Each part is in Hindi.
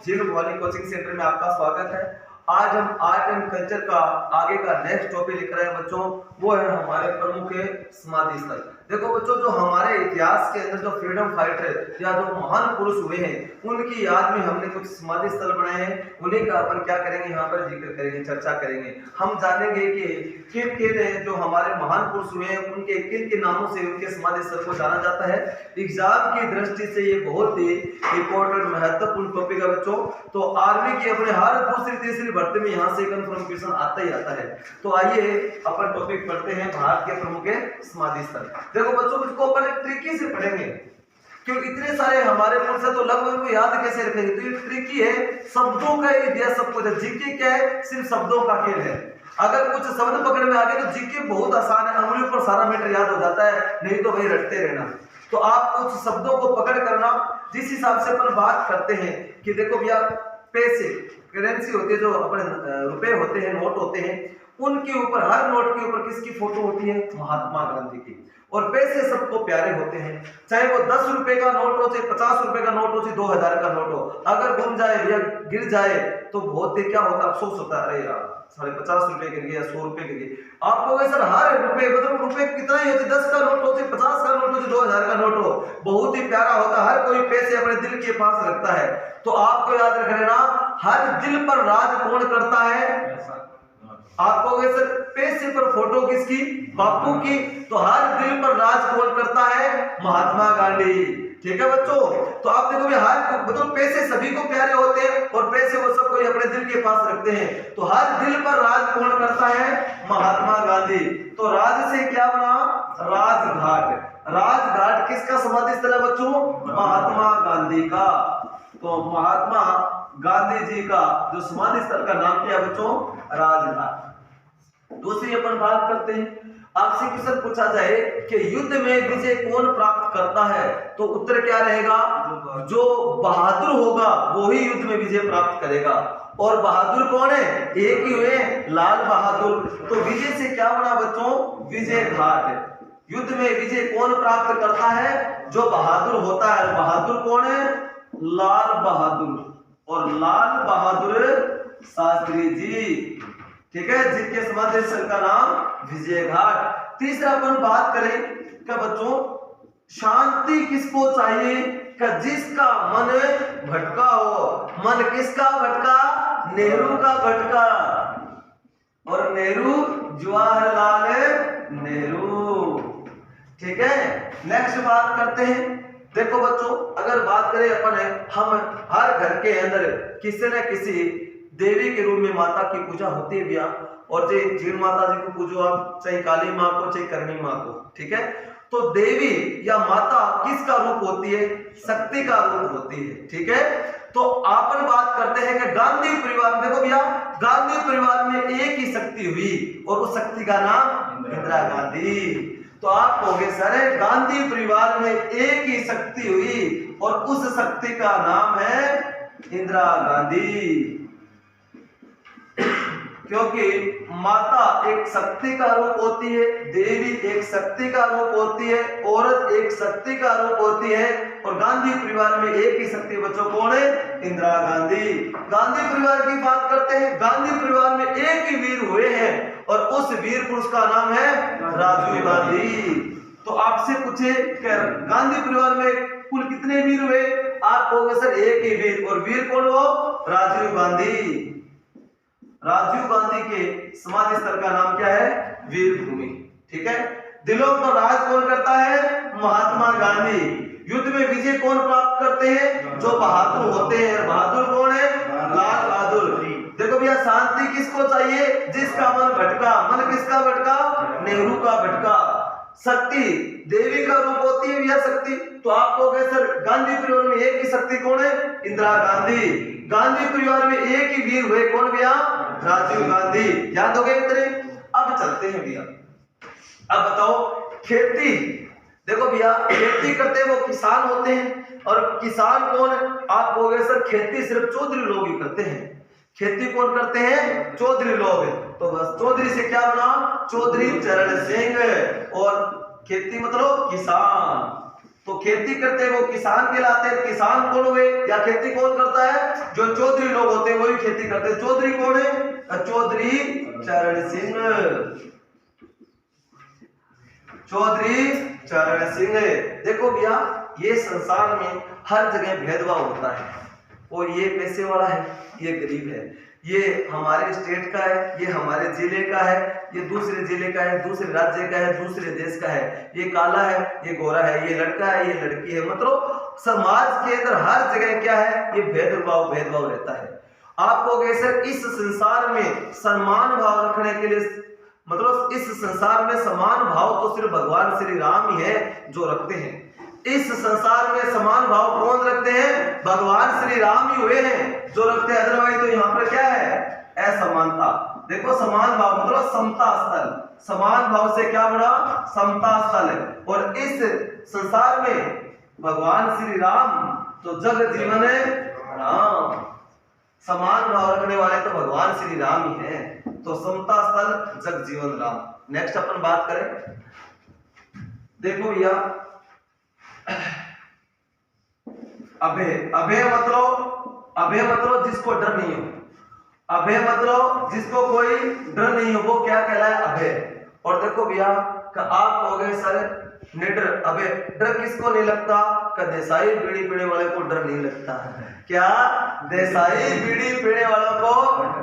जीरो वाली कोचिंग सेंटर में आपका स्वागत है। आज हम आर्ट एंड कल्चर का आगे का नेक्स्ट टॉपिक लिख रहे हैं बच्चों, वो है हमारे प्रमुख समाधि स्थल। देखो बच्चों, जो हमारे इतिहास के अंदर जो फ्रीडम फाइटर या जो महान पुरुष हुए हैं उनकी याद में हमने कुछ समाधि स्थल बनाए हैं। उन्हीं का अपन क्या करेंगे, यहाँ पर जिक्र करेंगे, चर्चा करेंगे। हम जानेंगे कि किन किन जो हमारे महान पुरुष हुए हैं उनके किन किन नामों से उनके समाधि स्थल को जाना जाता है। एग्जाम की दृष्टि से ये बहुत ही इंपॉर्टेंट महत्वपूर्ण टॉपिक है बच्चों। तो आर्मी की अपने हर दूसरी तीसरी भर्ती में यहाँ से कंफर्म क्वेश्चन आता ही आता है। तो आइए अपन टॉपिक पढ़ते हैं, भारत के प्रमुख समाधि स्थल। देखो बच्चों, इसको अपन ट्रिकी से पढ़ेंगे क्योंकि इतने सारे हमारे पुरुष है तो लगभग याद कैसे रखेंगे। तो ये ट्रिकी है, शब्दों का ही दिया सब कुछ है। जीके क्या है, सिर्फ शब्दों का खेल है। अगर कुछ शब्द पकड़ में आ गए तो जीके बहुत आसान है, अंगुलियों पर सारा मैटर याद हो जाता है, नहीं तो वही रटते रहना। तो आप कुछ शब्दों को पकड़ करना, जिस हिसाब से अपन बात करते हैं कि देखो भैया, पैसे करेंसी होती है, जो अपने रुपए होते हैं, नोट होते हैं, उनके ऊपर हर नोट के ऊपर किसकी फोटो होती है, महात्मा गांधी की। और पैसे सबको प्यारे होते हैं, चाहे वो 10 रुपए का नोट हो, चाहे 50 रुपए का नोट हो, चाहे 2000 का नोट हो। अगर गुम जाए या गिर जाए तो बहुत ही क्या होता है, अफसोस होता है, अरे यार 50 रुपए गिर गया, 100 रुपए गिर गए। आप लोग सर हर रुपए मतलब रुपए कितना ही होते, 10 का नोट हो, 50 का नोट हो, 2000 का नोट हो, बहुत ही प्यारा होता है। हर कोई पैसे अपने दिल के पास रखता है। तो आपको याद रख लेना, हर दिल पर राज कौन करता है। आप कहोगे सर पैसे पर फोटो किसकी, बापू की। तो हर दिल पर राज कौन करता है, महात्मा गांधी। ठीक है बच्चों, तो आप देखोगे हर मतलब पैसे सभी को प्यारे होते हैं और पैसे वो सब कोई अपने दिल के पास रखते हैं। तो हर दिल पर राज कौन करता है, महात्मा गांधी। तो राज से क्या बना, राजघाट। राजघाट किसका समाधि स्थल है बच्चों, महात्मा गांधी का। तो महात्मा गांधी जी का जो समाधि स्थल का नाम क्या है बच्चों, राजघाट। दूसरी अपन बात करते हैं, आपसे क्वेश्चन पूछा जाए कि युद्ध में विजय कौन प्राप्त करता है, तो उत्तर क्या रहेगा, जो बहादुर होगा वो ही युद्ध में विजय प्राप्त करेगा। और बहादुर कौन है, एक ही हुए, लाल बहादुर। तो विजय से क्या बना बच्चों, विजय घाट। युद्ध में विजय कौन प्राप्त करता है, जो बहादुर होता है। बहादुर कौन है, लाल बहादुर। और लाल बहादुर शास्त्री जी, ठीक है, जिनके समाधि स्थल का नाम विजय घाट। तीसरा अपन बात करें क्या बच्चों, शांति किसको चाहिए, क्या जिसका मन भटका हो। मन किसका भटका, नेहरू का भटका। और नेहरू जवाहरलाल नेहरू। ठीक है, नेक्स्ट बात करते हैं। देखो बच्चों, अगर बात करें अपन हम हर घर के अंदर किसी न किसी देवी के रूप में माता की पूजा होती है भैया। और चाहे जीण माता जी को पूजो आप, चाहे काली माँ को, चाहे करणी माँ को। ठीक है, तो देवी या माता किसका रूप होती है, शक्ति का रूप होती है। ठीक है, तो अपन बात करते हैं कि गांधी परिवार, देखो भैया गांधी परिवार में एक ही शक्ति हुई और उस शक्ति का नाम इंदिरा गांधी। तो आप कहोगे सर गांधी परिवार में एक ही शक्ति हुई और उस शक्ति का नाम है इंदिरा गांधी। क्योंकि माता एक शक्ति का रूप होती है, देवी एक शक्ति का रूप होती है, औरत एक शक्ति का रूप होती है। और गांधी परिवार में एक ही शक्ति बच्चों कौन है, इंदिरा गांधी। गांधी परिवार की बात करते हैं, गांधी परिवार में एक ही वीर हुए हैं और उस वीर पुरुष का नाम है राजीव गांधी। तो आपसे पूछे गांधी परिवार में कुल कितने वीर हुए, आप कहोगे सर एक ही वीर। और वीर कौन हो, राजीव गांधी। राजीव गांधी के समाधि स्थल का नाम क्या है, वीर भूमि। ठीक है, दिलों पर राज कौन करता है, महात्मा गांधी। युद्ध में विजय कौन प्राप्त करते हैं, जो बहादुर होते हैं। बहादुर कौन है, लाल बहादुर। देखो भैया शांति किसको चाहिए, जिसका मन भटका। मन किसका भटका, नेहरू का भटका। शक्ति देवी का रूप होती है भैया शक्ति। तो आप कहोगे सर गांधी परिवार में एक ही शक्ति कौन है, इंदिरा गांधी। गांधी परिवार में एक ही वीर हुए, कौन भैया, राजीव गांधी। याद हो गए इतने। अब चलते हैं भैया, अब बताओ खेती। देखो भैया खेती करते हैं वो किसान होते हैं। और किसान कौन है, आप कहोगे सर खेती सिर्फ चौधरी लोग ही करते हैं। खेती कौन करते हैं, चौधरी लोग। तो बस चौधरी से क्या बना, चौधरी चरण सिंह। और खेती मतलब किसान। तो खेती करते हैं वो किसान कहलाते हैं। किसान कौन हुए या खेती कौन करता है, जो चौधरी लोग होते हैं वही खेती करते हैं। चौधरी कौन है? चौधरी चरण सिंह। चौधरी चरण सिंह। देखो भैया ये संसार में हर जगह भेदभाव होता है, और ये पैसे वाला है, ये गरीब है, ये हमारे स्टेट का है, ये हमारे जिले का है, ये दूसरे जिले का है, दूसरे राज्य का है, दूसरे देश का है, ये काला है, ये गोरा है, ये लड़का है, ये लड़की है। मतलब समाज के अंदर हर जगह क्या है? ये भेदभाव रहता है। आप कहोगे सर इस संसार में समान भाव रखने के लिए, मतलब इस संसार में समान भाव तो सिर्फ भगवान श्री राम ही है जो रखते हैं। इस संसार में समान भाव कौन रखते हैं? भगवान श्री राम ही हुए हैं जो रखते हैं, अदरवाइज तो यहाँ पर क्या है? असमानता। देखो समान भाव मतलब समता स्थल, समान भाव से क्या बना? समता स्थल है। और इस संसार में भगवान श्री राम तो जग जीवन राम, समान भाव रखने वाले तो भगवान श्री राम ही हैं, तो समता स्थल जग जीवन राम। नेक्स्ट अपन बात करें, देखो भैया अभय मतलब जिसको डर नहीं हो, अभय मतलब जिसको कोई डर नहीं हो, वो क्या कहलाए? अभय। और देखो भैया आप हो गए सर निडर, अबे डर किसको नहीं लगता? देसाई बीड़ी पीने वाले को डर नहीं लगता। क्या? देसाई बीड़ी पीने वालों को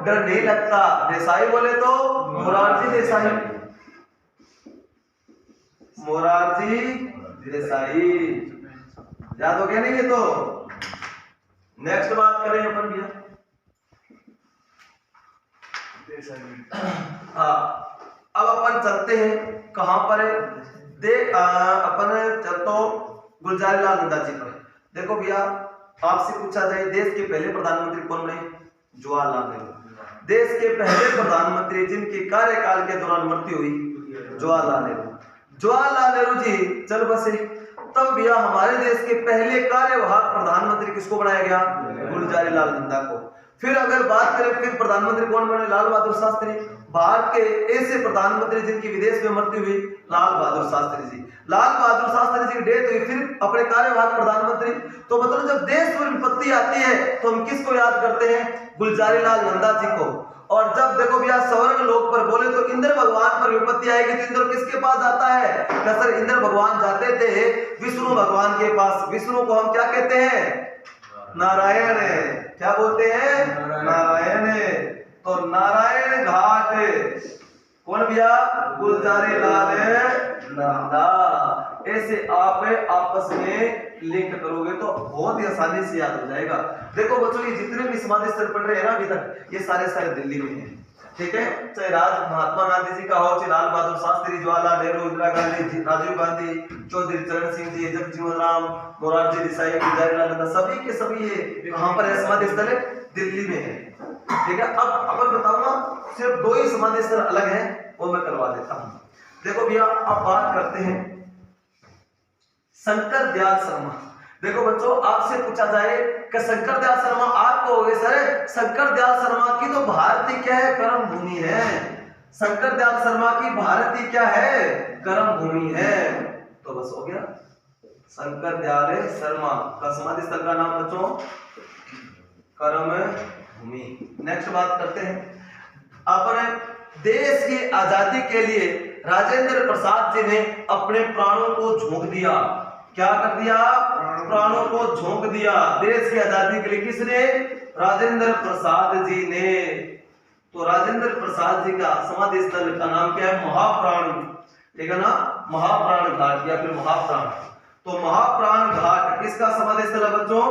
डर नहीं लगता। देसाई बोले तो मोरारजी देसाई, मोरारजी देसाई, याद हो गया नहीं ये तो? नेक्स्ट बात करें अपन भैया, अब अपन चलते हैं कहां पर? अपन चलते गुलजारी लाल नंदा जी पर। देखो भैया आपसे पूछा जाए देश के पहले प्रधानमंत्री कौन बने? जवाहरलाल नेहरू। देश के पहले प्रधानमंत्री जिनके कार्यकाल के दौरान मृत्यु हुई, जवाहरलाल नेहरू। जवाहरलाल नेहरू जी चल बसे, तब भैया हमारे देश के पहले कार्यवाहक प्रधानमंत्री किसको बनाया गया? गुलजारी लाल नंदा को। फिर अगर बात करें फिर प्रधानमंत्री कौन बने? लाल बहादुर शास्त्री। भारत के ऐसे प्रधानमंत्री जिनकी विदेश में मृत्यु हुई, लाल बहादुर शास्त्री जी। लाल बहादुर शास्त्री जी की डेथ हुई, फिर अपने कार्यवाहक प्रधानमंत्री। तो मतलब जब देश में विपत्ति आती है तो हम किसको याद करते हैं? गुलजारी लाल नंदा जी को। और जब देखो भैया स्वर्ग लोक पर बोले तो इंद्र भगवान पर विपत्ति आएगी तो इंद्र किसके पास जाता है? सर इंद्र भगवान जाते थे विष्णु भगवान के पास। विष्णु को हम क्या कहते हैं? नारायण। क्या बोलते हैं? नारायण। तो नारायण घाट कौन भैया? गुलजारी लाल नंदा। ऐसे आप आपस में लिंक करोगे तो बहुत ही आसानी से याद हो जाएगा। देखो बच्चों ये जितने भी समाधि स्थल पढ़ रहे हैं ना अभी तक, ये सारे दिल्ली में हैं, ठीक है? चाहे महात्मा गांधी जी का हो, चाहे लाल बहादुर शास्त्री, जवाहरलाल नेहरू, इंदिरा गांधी, राजीव गांधी, चौधरी चरण सिंह जी, जगजीवन राम, मोरारजी देसाई, गुलजारी लाल नंदा, सभी के सभी ये कहां पर है? समाधि स्थल दिल्ली में है, ठीक है? अब अपन बताऊंगा सिर्फ 2 ही समाधि स्थल अलग है, वो मैं करवा देता हूं। देखो भैया अब बात करते हैं शंकर दयाल शर्मा। देखो बच्चों आपसे पूछा जाए कि शंकर दयाल शर्मा, आप कहोगे सर शंकर दयाल शर्मा की तो भारत ही क्या है? कर्म भूमि है। शंकर दयाल शर्मा की भारत ही क्या है? कर्म भूमि है। तो बस हो गया, शंकर दयाल शर्मा का समाधि स्थल का नाम बच्चों कर्म भूमि। नेक्स्ट बात करते हैं, अपने देश की आजादी के लिए राजेंद्र प्रसाद जी ने अपने प्राणों को झोंक दिया। क्या कर दिया? प्राणों को झोंक दिया देश की आजादी के लिए। किसने? राजेंद्र प्रसाद जी ने। तो राजेंद्र प्रसाद जी का समाधि स्थल का नाम क्या है? महाप्राण, ठीक है ना? महाप्राण घाट या फिर महाप्राण। तो महाप्राण घाट किसका समाधि स्थल है बच्चों?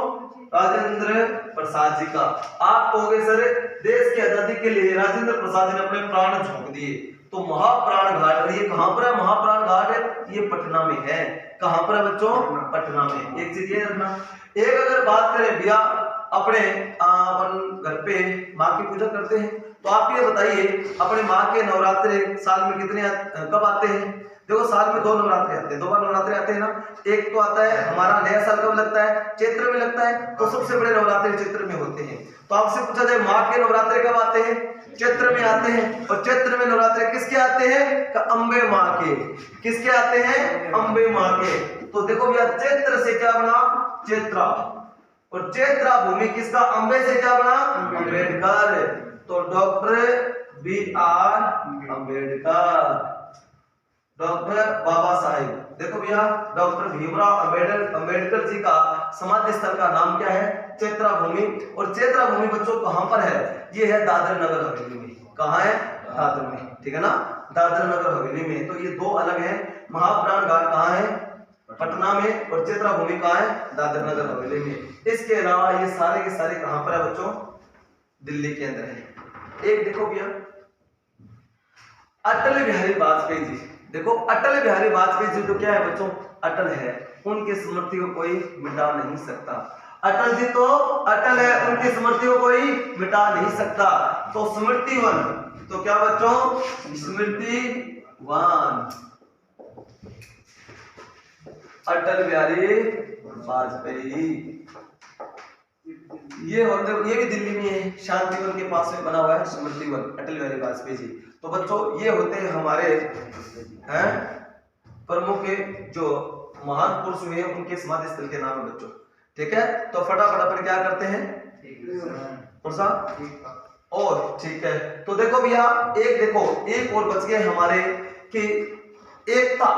राजेंद्र प्रसाद जी का। आप कहोगे सर देश की आजादी के लिए राजेंद्र प्रसाद जी ने अपने प्राण झोंक दिए, तो महाप्राण घाट ये कहां पर है? महाप्राण घाट ये पटना में है। कहां पर है बच्चों? पटना में। एक चीज ये रखना, एक अगर बात करें भैया अपने अपन घर पे माँ की पूजा करते हैं, तो आप ये बताइए अपने माँ के नवरात्रे साल में कितने कब आते हैं? देखो साल में 2 नवरात्रे आते हैं, 2 बार नवरात्रे आते हैं ना। एक तो आता है हमारा नया साल कब लगता है? चैत्र में लगता है। तो सबसे बड़े नवरात्रे चैत्र में होते हैं। तो आपसे पूछा जाए माँ के नवरात्रे कब आते हैं? चैत्र में आते हैं। और चैत्र में नवरात्रे किसके आते हैं? अम्बे माँ के। किसके आते हैं? अम्बे माँ के। तो देखो भैया चैत्र से क्या बना? चैत्रा। और चैत्रा भूमि किसका? अंबे से क्या बना? अम्बेडकर। तो doctor B.R. Ambedkar, doctor Baba Saheb. देखो भैया, डॉक्टर भीमराव अम्बेडकर जी का समाधि स्थल का नाम क्या है? चैत्रा भूमि। और चैत्रा भूमि बच्चों कहां पर है? ये है दादर नगर हवेली में। कहां है? दादर में, ठीक है ना, दादर नगर हवेली में। तो ये दो अलग हैं। महाप्राण घाट कहां है? पटना में। और चैत्रा भूमि कहां है? दादर नगर हवेली में। इसके अलावा ये सारे के सारे कहां पर है बच्चों? दिल्ली के अंदर है। एक देखो भैया, अटल बिहारी वाजपेयी जी। देखो अटल बिहारी वाजपेयी जी तो क्या है बच्चों? अटल है, उनकी स्मृति को कोई मिटा नहीं सकता। अटल जी तो अटल है, उनकी स्मृति को कोई मिटा नहीं सकता। तो स्मृतिवन, तो क्या बच्चों? स्मृतिवन अटल बिहारी वाजपेयी। ये भी दिल्ली में है, शांतिवन के पास में बना हुआ है स्मृतिवन, अटल बिहारी वाजपेयी जी। तो बच्चों ये होते हैं हमारे हैं प्रमुख जो महान पुरुष हुए, उनके समाधि स्थल के नाम है बच्चों, ठीक है। तो फटाफट अपन क्या करते हैं? कौन सा? और ठीक है। तो देखो भैया, एक देखो, एक और बच गए हमारे कि एकता।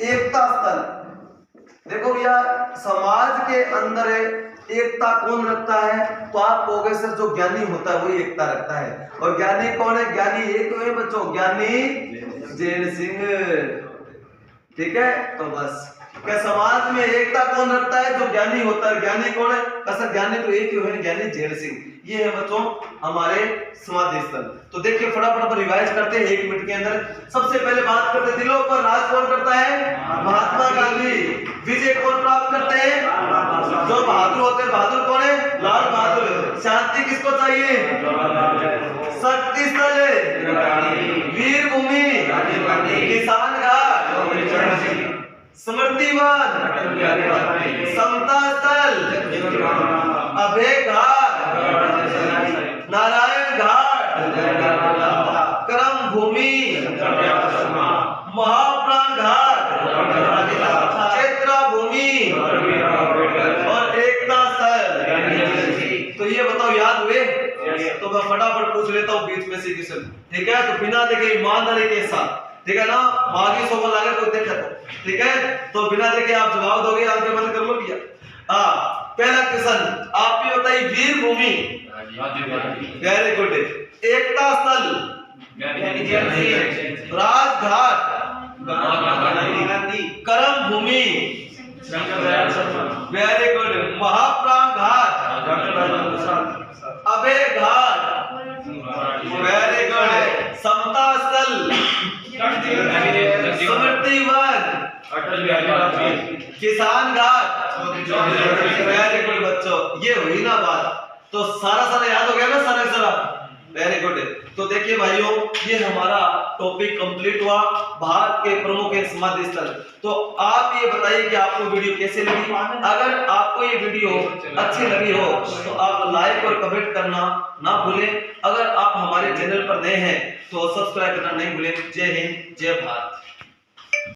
एकता स्थल। देखो भैया, समाज के अंदर एकता कौन रखता है? तो आप कहोगे सर जो ज्ञानी होता है वही एकता रखता है। और ज्ञानी कौन है? ज्ञानी एक है बच्चों, ज्ञानी जैन सिंह, ठीक है। तो बस क्या समाज में एकता कौन रखता है? जो ज्ञानी होता है। ज्ञानी कौन है? सर ज्ञानी तो एक ही है, ज्ञानी जैन सिंह। ये है बच्चों हमारे समाधि स्थल। तो देखिए फटाफट पर रिवाइज करते हैं 1 मिनट के अंदर। सबसे पहले बात करते हैं दिलों पर राज कौन करता है? महात्मा गांधी। विजय कौन प्राप्त करते हैं? जो बहादुर होते हैं। बहादुर कौन है? लाल बहादुर। शांति किसको चाहिए? शक्ति स्थल, वीर भूमि, किसान घाट, स्मृतिवन, समता स्थल, अभय घाट, नारायण घाट, करम भूमि, महाप्राण घाट, चैत्रा भूमि और एकता स्थल। तो ये बताओ याद हुए? तो मैं फटाफट पूछ लेता हूँ बीच में से क्वेश्चन, ठीक है। तो बिना देखे ईमानदारी के साथ, ठीक है ना, बागी सोबल लागे कोई देखे तो, ठीक है। तो बिना देखे आप जवाब दोगे, आपके मन कर लो भैया। पहला क्वेश्चन आप ही बताइए, वीर भूमि, वेरी गुड, एकता स्थल, राजघाट, करम भूमि, वेरी गुड, महाप्राण घाट, अभय घाट, वेरी गुड, समता स्थल, स्मृतिवन, किसान घाट, वेरी गुड बच्चों। ये हुई ना बात, तो सारा याद हो गया ना सारा, वेरी गुड। तो देखिए भाइयों, ये हमारा टॉपिक कंप्लीट हुआ, भारत के प्रमुख समाधि स्थल। तो आप ये बताइए कि आपको वीडियो कैसे लगी। अगर आपको ये वीडियो अच्छी लगी हो तो आप लाइक और कमेंट करना ना भूलें। अगर आप हमारे चैनल पर नए हैं तो सब्सक्राइब करना नहीं भूलें। जय हिंद, जय भारत।